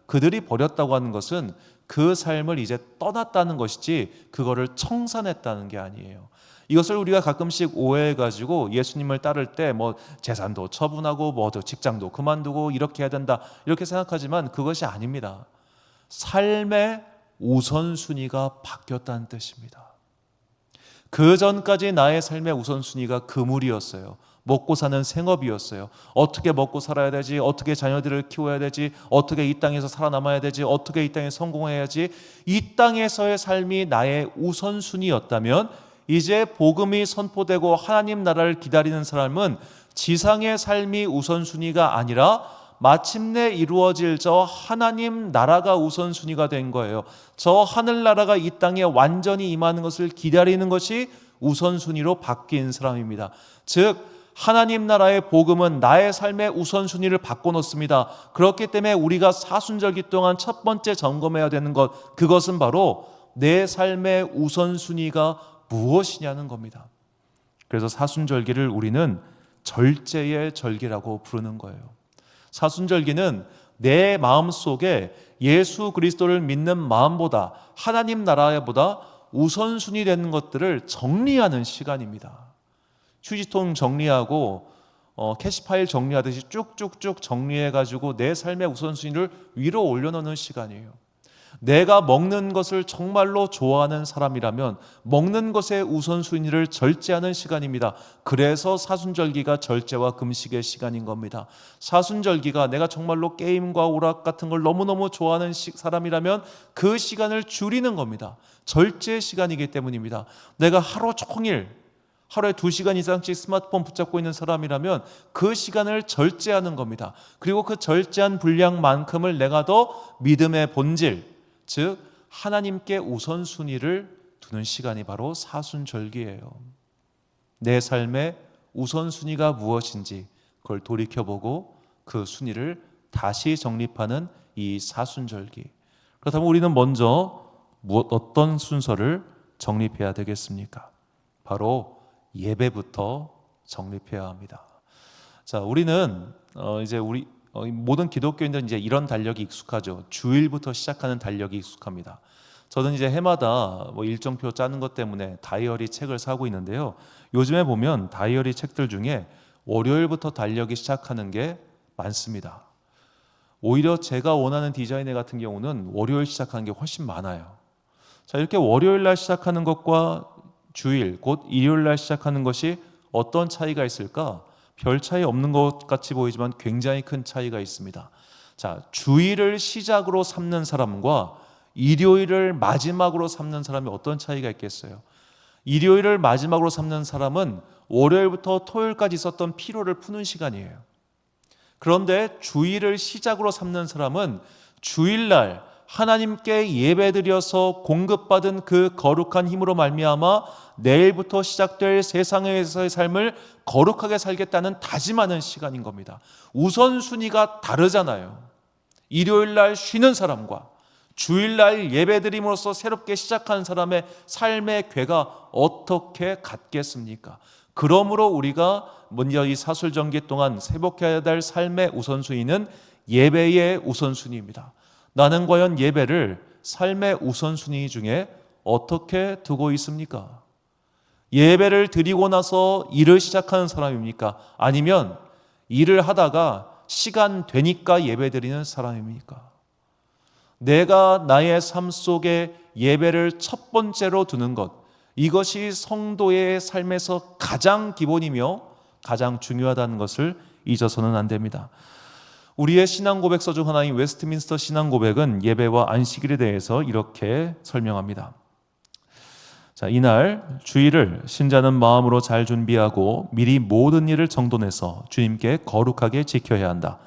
그들이 버렸다고 하는 것은 그 삶을 이제 떠났다는 것이지 그거를 청산했다는 게 아니에요. 이것을 우리가 가끔씩 오해해가지고 예수님을 따를 때 뭐 재산도 처분하고 뭐 직장도 그만두고 이렇게 해야 된다 이렇게 생각하지만 그것이 아닙니다. 삶의 우선순위가 바뀌었다는 뜻입니다. 그 전까지 나의 삶의 우선순위가 그물이었어요. 먹고 사는 생업이었어요. 어떻게 먹고 살아야 되지? 어떻게 자녀들을 키워야 되지? 어떻게 이 땅에서 살아남아야 되지? 어떻게 이 땅에 성공해야지? 이 땅에서의 삶이 나의 우선순위였다면 이제 복음이 선포되고 하나님 나라를 기다리는 사람은 지상의 삶이 우선순위가 아니라 마침내 이루어질 저 하나님 나라가 우선순위가 된 거예요. 저 하늘나라가 이 땅에 완전히 임하는 것을 기다리는 것이 우선순위로 바뀐 사람입니다. 즉 하나님 나라의 복음은 나의 삶의 우선순위를 바꿔놓습니다. 그렇기 때문에 우리가 사순절기 동안 첫 번째 점검해야 되는 것, 그것은 바로 내 삶의 우선순위가 무엇이냐는 겁니다. 그래서 사순절기를 우리는 절제의 절기라고 부르는 거예요. 사순절기는 내 마음속에 예수 그리스도를 믿는 마음보다 하나님 나라보다 우선순위 되는 것들을 정리하는 시간입니다. 휴지통 정리하고 캐시파일 정리하듯이 쭉쭉쭉 정리해가지고 내 삶의 우선순위를 위로 올려놓는 시간이에요. 내가 먹는 것을 정말로 좋아하는 사람이라면 먹는 것의 우선순위를 절제하는 시간입니다. 그래서 사순절기가 절제와 금식의 시간인 겁니다. 사순절기가 내가 정말로 게임과 오락 같은 걸 너무너무 좋아하는 사람이라면 그 시간을 줄이는 겁니다. 절제 시간이기 때문입니다. 내가 하루 종일 하루에 2시간 이상씩 스마트폰 붙잡고 있는 사람이라면 그 시간을 절제하는 겁니다. 그리고 그 절제한 분량만큼을 내가 더 믿음의 본질, 즉 하나님께 우선순위를 두는 시간이 바로 사순절기예요. 내 삶의 우선순위가 무엇인지 그걸 돌이켜보고 그 순위를 다시 정립하는 이 사순절기. 그렇다면 우리는 먼저 어떤 순서를 정립해야 되겠습니까? 바로 예배부터 정립해야 합니다. 자, 우리는 이제 우리 모든 기독교인들은 이제 이런 달력이 익숙하죠. 주일부터 시작하는 달력이 익숙합니다. 저는 이제 해마다 일정표 짜는 것 때문에 다이어리 책을 사고 있는데요. 요즘에 보면 다이어리 책들 중에 월요일부터 달력이 시작하는 게 많습니다. 오히려 제가 원하는 디자인의 같은 경우는 월요일 시작하는 게 훨씬 많아요. 자, 이렇게 월요일 날 시작하는 것과 주일, 곧 일요일 날 시작하는 것이 어떤 차이가 있을까? 별 차이 없는 것 같이 보이지만 굉장히 큰 차이가 있습니다. 자, 주일을 시작으로 삼는 사람과 일요일을 마지막으로 삼는 사람이 어떤 차이가 있겠어요? 일요일을 마지막으로 삼는 사람은 월요일부터 토요일까지 있었던 피로를 푸는 시간이에요. 그런데 주일을 시작으로 삼는 사람은 주일날 하나님께 예배드려서 공급받은 그 거룩한 힘으로 말미암아 내일부터 시작될 세상에서의 삶을 거룩하게 살겠다는 다짐하는 시간인 겁니다. 우선순위가 다르잖아요. 일요일날 쉬는 사람과 주일날 예배드림으로써 새롭게 시작하는 사람의 삶의 궤가 어떻게 같겠습니까? 그러므로 우리가 먼저 이 사술정기 동안 회복해야 될 삶의 우선순위는 예배의 우선순위입니다. 나는 과연 예배를 삶의 우선순위 중에 어떻게 두고 있습니까? 예배를 드리고 나서 일을 시작하는 사람입니까? 아니면 일을 하다가 시간 되니까 예배 드리는 사람입니까? 내가 나의 삶 속에 예배를 첫 번째로 두는 것, 이것이 성도의 삶에서 가장 기본이며 가장 중요하다는 것을 잊어서는 안 됩니다. 우리의 신앙 고백서 중 하나인 웨스트민스터 신앙 고백은 예배와 안식일에 대해서 이렇게 설명합니다. 자, 이날 주일을 신자는 마음으로 잘 준비하고 미리 모든 일을 정돈해서 주님께 거룩하게 지켜야 한다.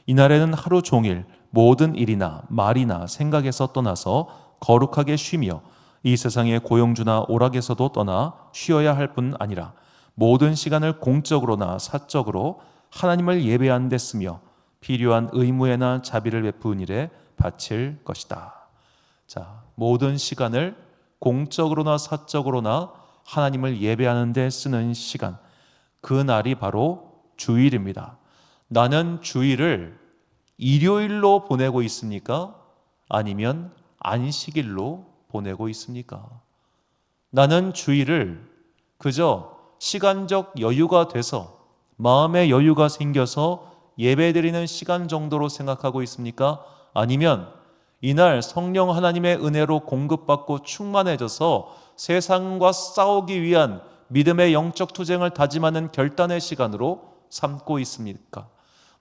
이날에는 하루 종일 모든 일이나 말이나 생각에서 떠나서 거룩하게 쉬며 이 세상의 고용주나 오락에서도 떠나 쉬어야 할 뿐 아니라 모든 시간을 공적으로나 사적으로 하나님을 예배하는 데 쓰며 필요한 의무에나 자비를 베푸는 일에 바칠 것이다. 자, 모든 시간을 공적으로나 사적으로나 하나님을 예배하는 데 쓰는 시간, 그 날이 바로 주일입니다. 나는 주일을 일요일로 보내고 있습니까? 아니면 안식일로 보내고 있습니까? 나는 주일을 그저 시간적 여유가 돼서 마음의 여유가 생겨서 예배드리는 시간 정도로 생각하고 있습니까? 아니면 이날 성령 하나님의 은혜로 공급받고 충만해져서 세상과 싸우기 위한 믿음의 영적 투쟁을 다짐하는 결단의 시간으로 삼고 있습니까?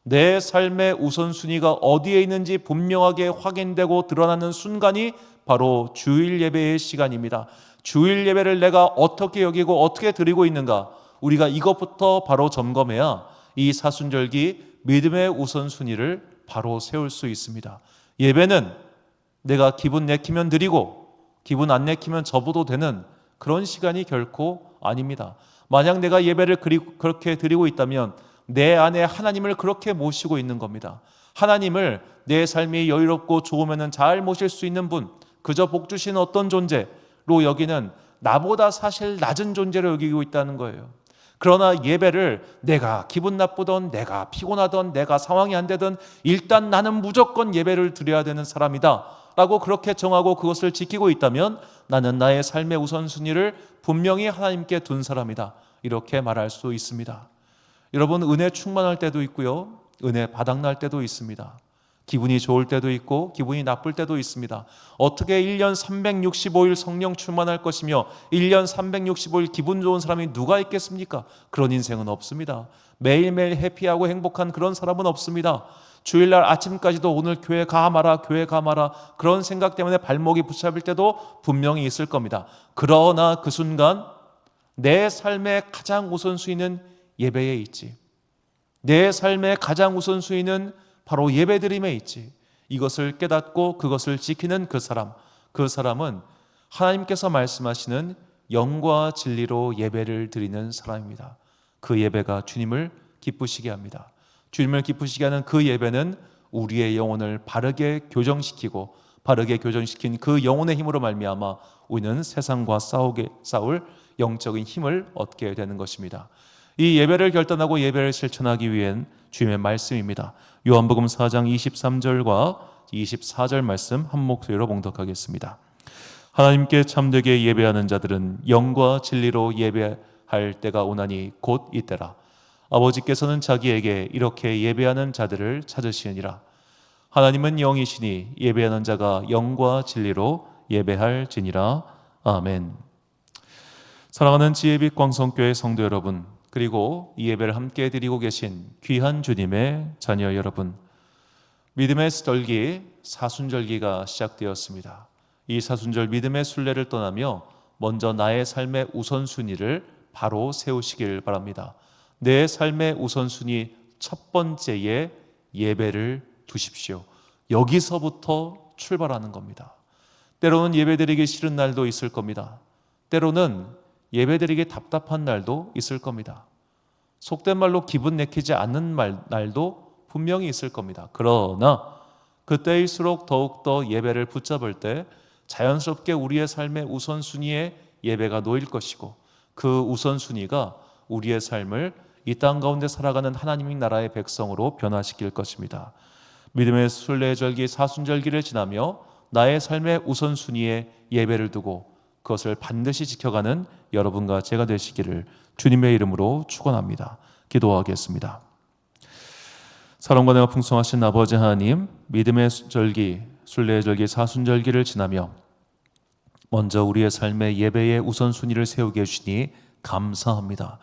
내 삶의 우선순위가 어디에 있는지 분명하게 확인되고 드러나는 순간이 바로 주일 예배의 시간입니다. 주일 예배를 내가 어떻게 여기고 어떻게 드리고 있는가, 우리가 이것부터 바로 점검해야 이 사순절기 믿음의 우선순위를 바로 세울 수 있습니다. 예배는 내가 기분 내키면 드리고 기분 안 내키면 접어도 되는 그런 시간이 결코 아닙니다. 만약 내가 예배를 그렇게 드리고 있다면 내 안에 하나님을 그렇게 모시고 있는 겁니다. 하나님을 내 삶이 여유롭고 좋으면 잘 모실 수 있는 분, 그저 복 주신 어떤 존재로 여기는 나보다 사실 낮은 존재로 여기고 있다는 거예요. 그러나 예배를 내가 기분 나쁘던, 내가 피곤하던, 내가 상황이 안 되던 일단 나는 무조건 예배를 드려야 되는 사람이다 라고 그렇게 정하고 그것을 지키고 있다면 나는 나의 삶의 우선순위를 분명히 하나님께 둔 사람이다, 이렇게 말할 수 있습니다. 여러분, 은혜 충만할 때도 있고요, 은혜 바닥날 때도 있습니다. 기분이 좋을 때도 있고 기분이 나쁠 때도 있습니다. 어떻게 1년 365일 성령 충만할 것이며 1년 365일 기분 좋은 사람이 누가 있겠습니까? 그런 인생은 없습니다. 매일매일 해피하고 행복한 그런 사람은 없습니다. 주일날 아침까지도 오늘 교회 가 마라 교회 가 마라 그런 생각 때문에 발목이 붙잡힐 때도 분명히 있을 겁니다. 그러나 그 순간 내 삶의 가장 우선순위는 예배에 있지. 내 삶의 가장 우선순위는 바로 예배드림에 있지. 이것을 깨닫고 그것을 지키는 그 사람은 하나님께서 말씀하시는 영과 진리로 예배를 드리는 사람입니다. 그 예배가 주님을 기쁘시게 합니다. 주님을 기쁘시게 하는 그 예배는 우리의 영혼을 바르게 교정시키고 바르게 교정시킨 그 영혼의 힘으로 말미암아 우리는 세상과 싸울 영적인 힘을 얻게 되는 것입니다. 이 예배를 결단하고 예배를 실천하기 위한 주님의 말씀입니다. 요한복음 4장 23절과 24절 말씀 한 목소리로 봉독하겠습니다. 하나님께 참되게 예배하는 자들은 영과 진리로 예배할 때가 오나니 곧 이때라. 아버지께서는 자기에게 이렇게 예배하는 자들을 찾으시느니라. 하나님은 영이시니 예배하는 자가 영과 진리로 예배할지니라. 아멘. 사랑하는 지혜빛 광성교회 성도 여러분, 그리고 이 예배를 함께 드리고 계신 귀한 주님의 자녀 여러분, 믿음의 절기 사순절기가 시작되었습니다. 이 사순절 믿음의 순례를 떠나며 먼저 나의 삶의 우선순위를 바로 세우시길 바랍니다. 내 삶의 우선순위 첫 번째에 예배를 두십시오. 여기서부터 출발하는 겁니다. 때로는 예배드리기 싫은 날도 있을 겁니다. 때로는 예배드리기 답답한 날도 있을 겁니다. 속된 말로 기분 내키지 않는 날도 분명히 있을 겁니다. 그러나 그때일수록 더욱더 예배를 붙잡을 때 자연스럽게 우리의 삶의 우선순위에 예배가 놓일 것이고 그 우선순위가 우리의 삶을 이 땅 가운데 살아가는 하나님의 나라의 백성으로 변화시킬 것입니다. 믿음의 순례절기 사순절기를 지나며 나의 삶의 우선순위에 예배를 두고 그것을 반드시 지켜가는 여러분과 제가 되시기를 주님의 이름으로 축원합니다. 기도하겠습니다. 사랑과 내가 풍성하신 아버지 하나님, 믿음의 절기, 순례의 절기, 사순절기를 지나며 먼저 우리의 삶의 예배의 우선순위를 세우게 해주시니 감사합니다.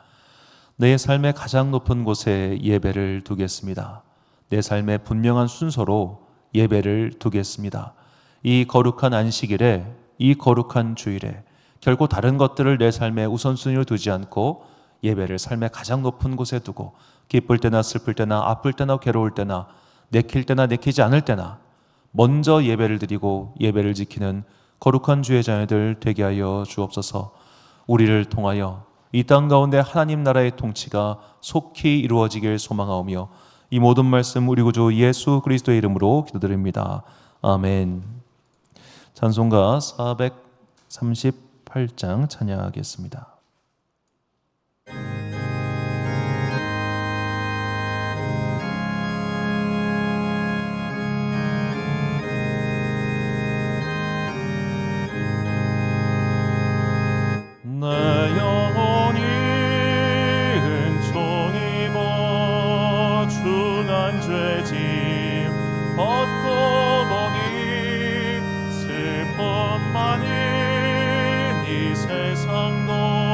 내 삶의 가장 높은 곳에 예배를 두겠습니다. 내 삶의 분명한 순서로 예배를 두겠습니다. 이 거룩한 안식일에, 이 거룩한 주일에 결코 다른 것들을 내 삶의 우선순위로 두지 않고 예배를 삶의 가장 높은 곳에 두고 기쁠 때나 슬플 때나 아플 때나 괴로울 때나 내킬 때나 내키지 않을 때나 먼저 예배를 드리고 예배를 지키는 거룩한 주의 자녀들 되게 하여 주옵소서. 우리를 통하여 이 땅 가운데 하나님 나라의 통치가 속히 이루어지길 소망하오며 이 모든 말씀 우리 구주 예수 그리스도의 이름으로 기도드립니다. 아멘. 찬송가 438장 찬양하겠습니다. 내 영혼이 은총 입어 중한 죄짐 벗고 보니 슬픔 많은 이 세상도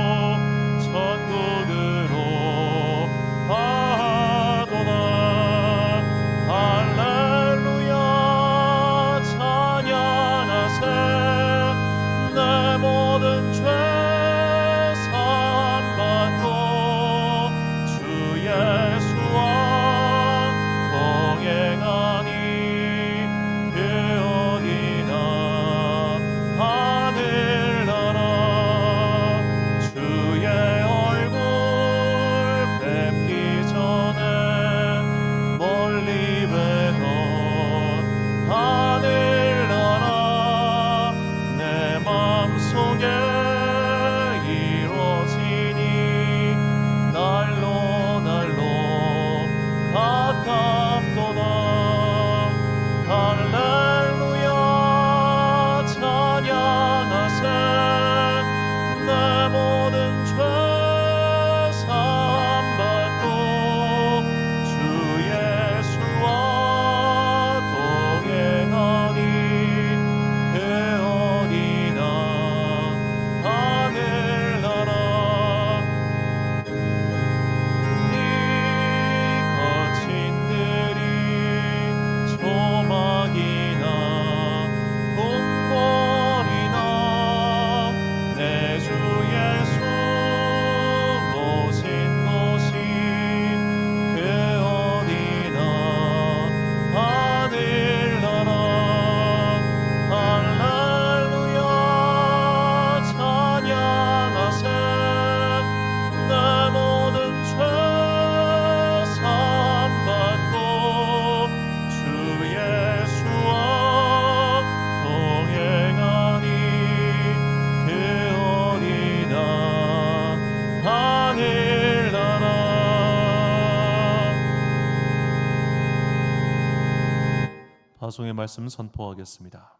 사송의 말씀 선포하겠습니다.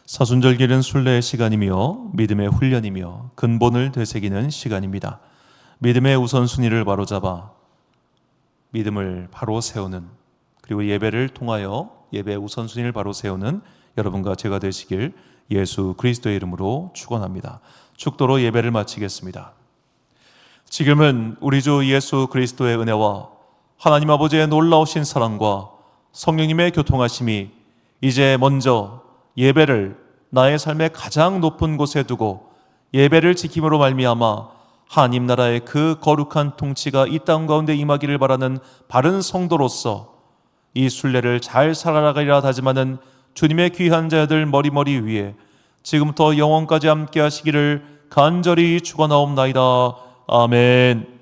사순절기는 순례의 시간이며 믿음의 훈련이며 근본을 되새기는 시간입니다. 믿음의 우선순위를 바로잡아 믿음을 바로 세우는, 그리고 예배를 통하여 예배의 우선순위를 바로 세우는 여러분과 제가 되시길 예수 그리스도의 이름으로 축원합니다. 축도로 예배를 마치겠습니다. 지금은 우리 주 예수 그리스도의 은혜와 하나님 아버지의 놀라우신 사랑과 성령님의 교통하심이 이제 먼저 예배를 나의 삶의 가장 높은 곳에 두고 예배를 지킴으로 말미암아 하나님 나라의 그 거룩한 통치가 이 땅 가운데 임하기를 바라는 바른 성도로서 이 순례를 잘 살아가리라 다짐하는 주님의 귀한 자들 머리머리 위에 지금부터 영원까지 함께 하시기를 간절히 축원하옵나이다. 아멘.